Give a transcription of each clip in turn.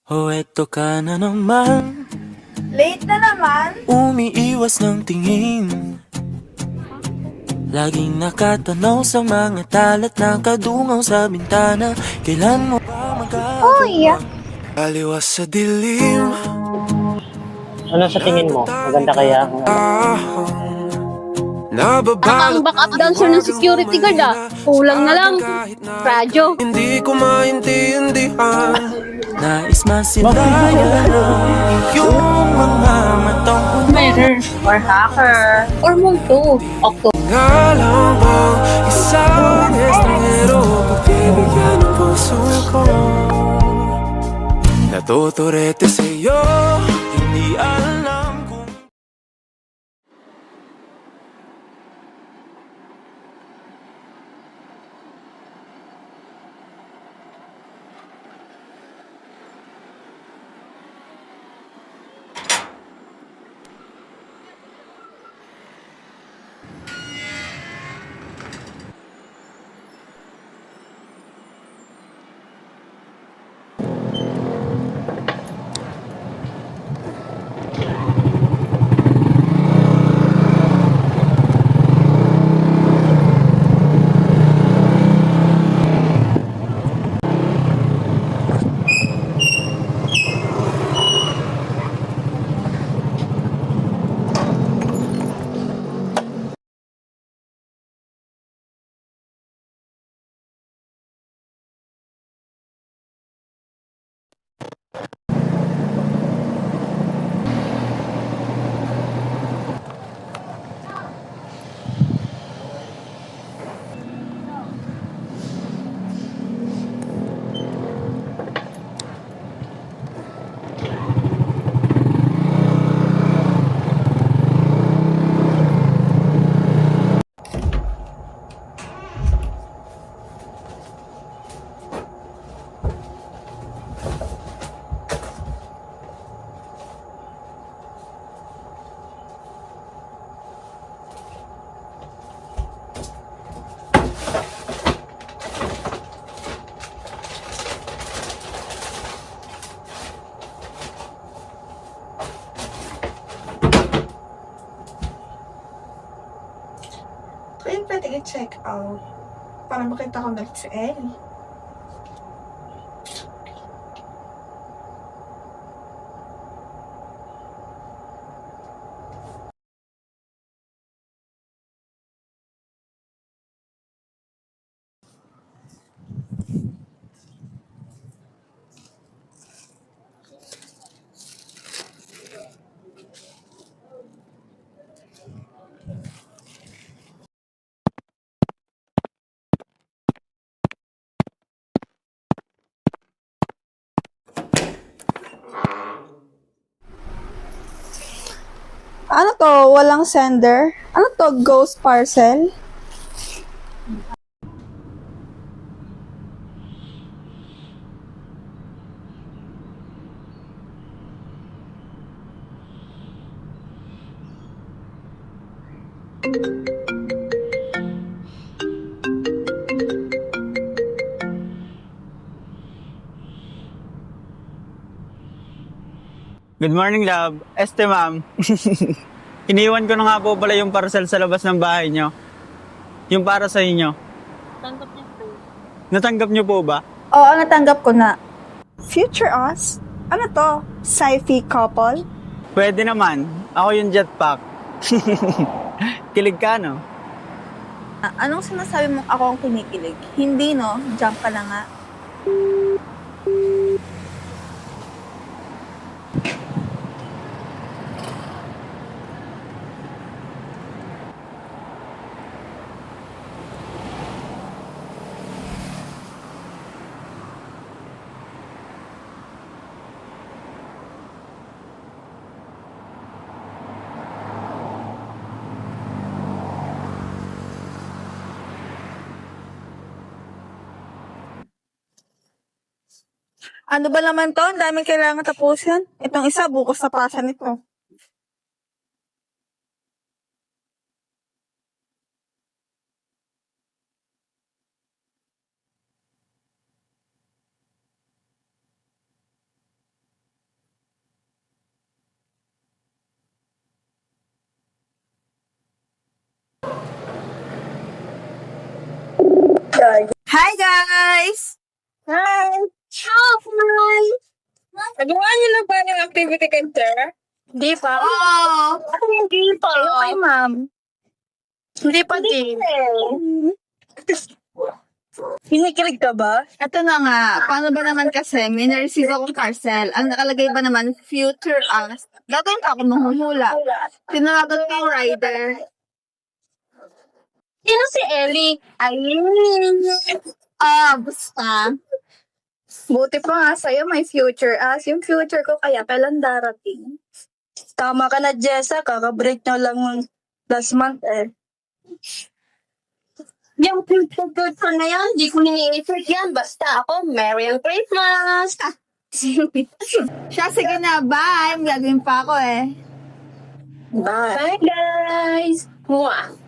Oh, eto ka na naman, Late na naman? umiiwas ng tingin. Laging nakatanaw sa mga talat na kadungaw sa bintana. Kailan mo ba Uy! magagawa? Aliwas sa dilim, Ano sa tingin mo? Maganda kaya ang ano? Ang nababalot backup ng dancer ng liwagang security guard humahina. Kulang na Sa lang. akin kahit na Radyo. hindi ko maintindihan. Nais masilayan ang iyong mga matang Murder or hacker. Or multo. Octo. nga lang bang isang estranghero pagbibigyan ng puso ko. Natuturete sa'yo, hindi alam kung Kaya pwede i-check out para makita ko na si Ellie. Ano to? Walang sender? Ano to? Ghost parcel? Good morning, love. Ma'am. Iniwan ko na nga po pala yung parcel sa labas ng bahay nyo. Yung para sa inyo. Tanggap niya po. Natanggap nyo po ba? Oo, natanggap ko na. Future us? Ano to? Sci-fi couple? Pwede naman. Ako yung jetpack. Kilig ka, no? Anong sinasabi mong ako ang kinikilig? Hindi, no? Jump ka na nga. Ano ba naman to? Ang daming kailangan tapusin. Itong isa, bukas na pasa nito. Hi, guys! Hi! Hi! Nagawa niyo na ba ng activity center? Hindi pa. Oo! Hindi pa. Okay, ma'am. Hindi pa din. Kinikilig ka ba? Ito na nga, paano ba naman kasi, may na-receive akong parcel. Ang nakalagay ba naman, future us. Gagawin pa ako manghuhula. Tinawagan ko yung rider. Sino si Ellie? Basta. Buti pa nga sa'yo, may future us. Yung future ko kaya, kailan darating? Tama ka na, Jessa. Kaka-break na lang last month eh. Yung future ko na yan, di ko ni-effort yan. Basta ako, Merry Christmas! Siya, sige na, bye. May gagawin pa ako eh. Bye, guys! Mwah!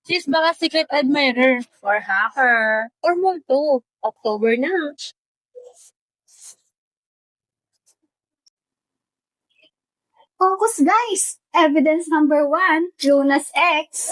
She's baka secret admirer. Or hacker. Or multo. October na. Focus, guys. Evidence number 1, Jonas X.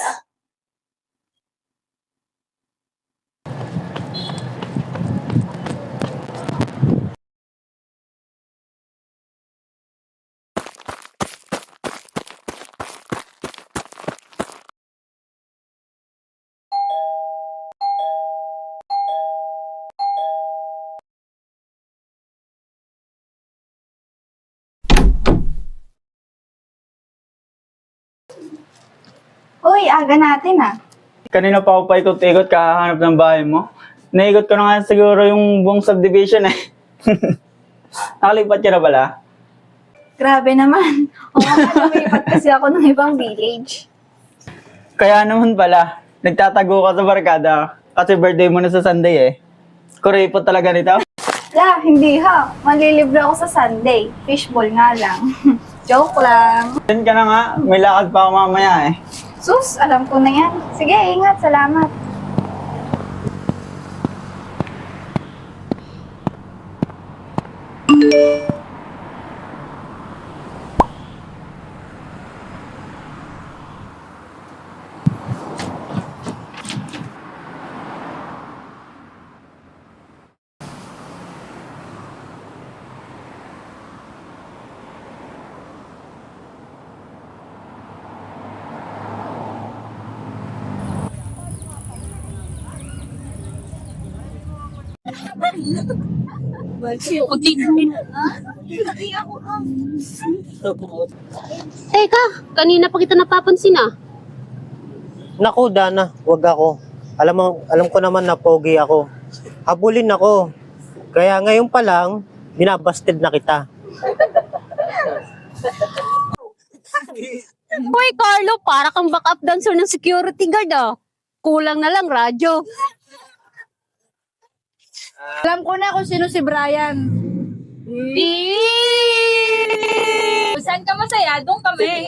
Uy, aga natin ah. Kanina pa ako paikot-ikot kakahanap ng bahay mo. Naikot ko na nga siguro yung buong subdivision eh. Nakalipat ka na pala? Grabe naman. O nga, lumipat kasi ako ng ibang village. Kaya naman pala, nagtatago ka sa barkada kasi birthday mo na sa Sunday eh. Kuripot talaga nito. La, hindi ha. Malilibre ako sa Sunday. Fishball nga lang. Joke lang. Yan ka na nga, may lakad pa ako mamaya eh. Sus, alam ko na yan. Sige, ingat. Salamat. Teka, kanina pa kita napapansin ah. Naku, Dana, wag ako. Alam ko naman na pogi ako. Habulin ako. Kaya ngayon pa lang, binabasted na kita. Hoy Carlo, para kang backup dancer ng security guard ah. Kulang na lang radyo. Alam ko na kung sino si Brian. Saan ka masaya? Doon kami.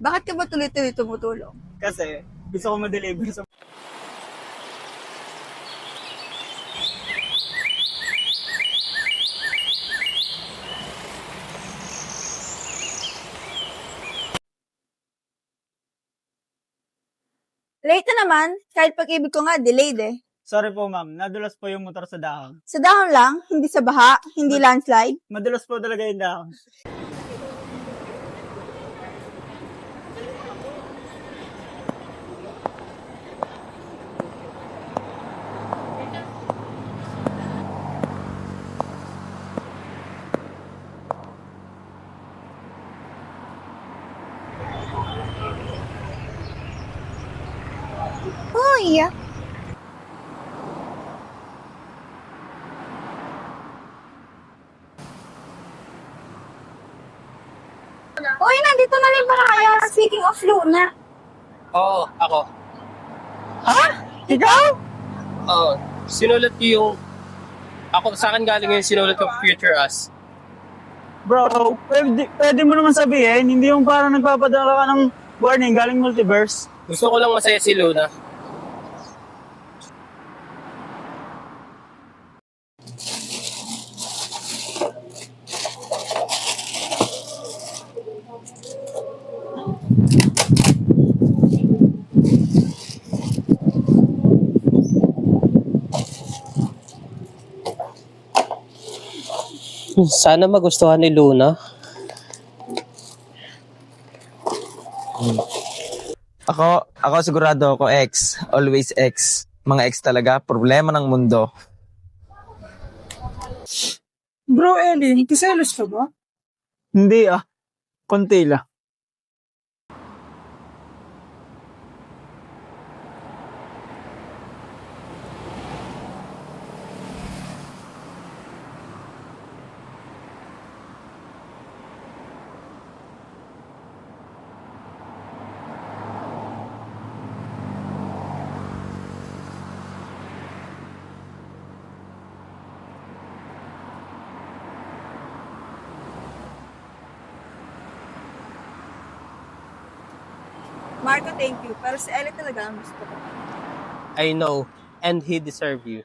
Bakit ka ba tuloy-tuloy tumutulong? Kasi gusto ko ma-deliver sa... Late na naman. Kahit pag-ibig ko nga, delayed eh. Sorry po ma'am, nadulas po yung motor sa dahon. Sa dahon lang, hindi sa baha, hindi landslide. Madulas po talaga yung dahon. Uy! Uy, nandito na rin pala kaya. Speaking of Luna. Oo, ako. Ikaw? Oo. Sinulat ko yung... Ako, sa akin galing yung sinulat ko Future Us. Bro, pwede mo naman sabihin, hindi yung parang nagpapadala ka ng warning galing multiverse. Gusto ko lang masaya si Luna. Sana magustuhan ni Luna. Ako sigurado ako ex. Always ex. Mga ex talaga, problema ng mundo. Bro, Ellie, kiselos ka ba? Hindi konti lang. Marco, thank you. Pero si Ellie talaga ang gusto ko. I know, and he deserve you.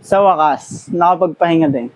Sa wakas, nakapagpahinga din.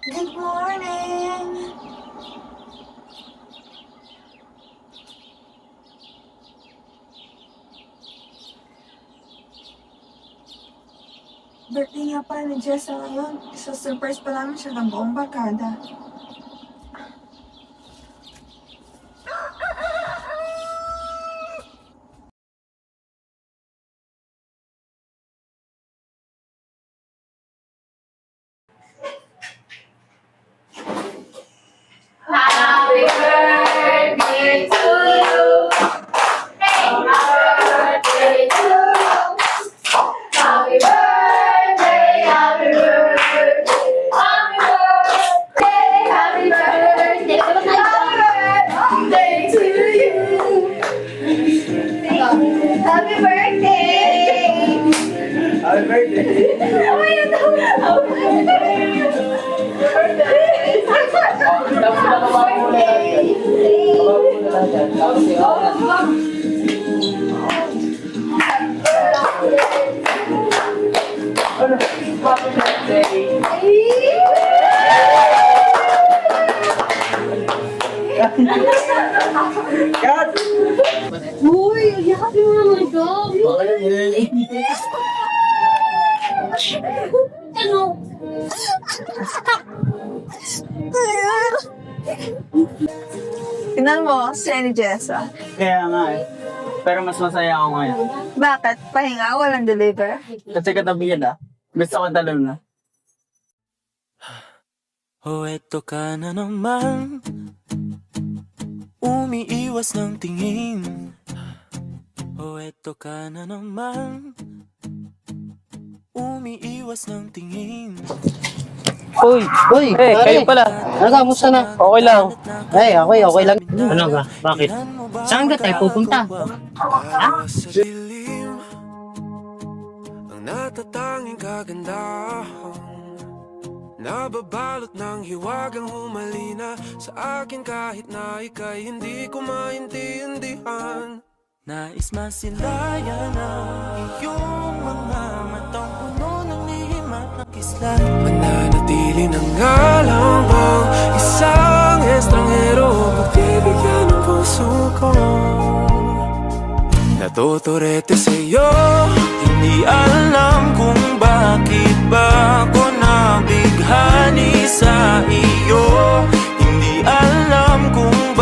Good morning! Birthday nga pala ni Jessa ngayon. Isa surprise pa namin siya ng buong barkada. Uy, yakapin mo naman ito. Ano? Tingnan mo, si Jenny Jessa. Kaya nga eh. Pero mas masaya ako ngayon. Bakit? Pahinga, walang deliver. Kasi katabi yan Gusto ko talo na. O eto ka na naman, umiiwas ng tingin. O eto ka na naman, umiiwas ng tingin. Uy, kayo pala. Kamusta na? Okay lang. Okay lang. Ano ba? Bakit? Saan ka tayo pupunta? Sa dilim, ang natatanging kagandahan, nababalot ng hiwagang humalina sa akin kahit na ika'y hindi ko maintindihan. Nais masilayan ang iyong mga matang puno ng lihim at nakislan. Mananatili na nga lang bang isang estranghero pagbibigyan ng puso ko. Natuturete sa'yo, hindi alam kung bakit ba ako nabighani sa iyo. Hindi alam kung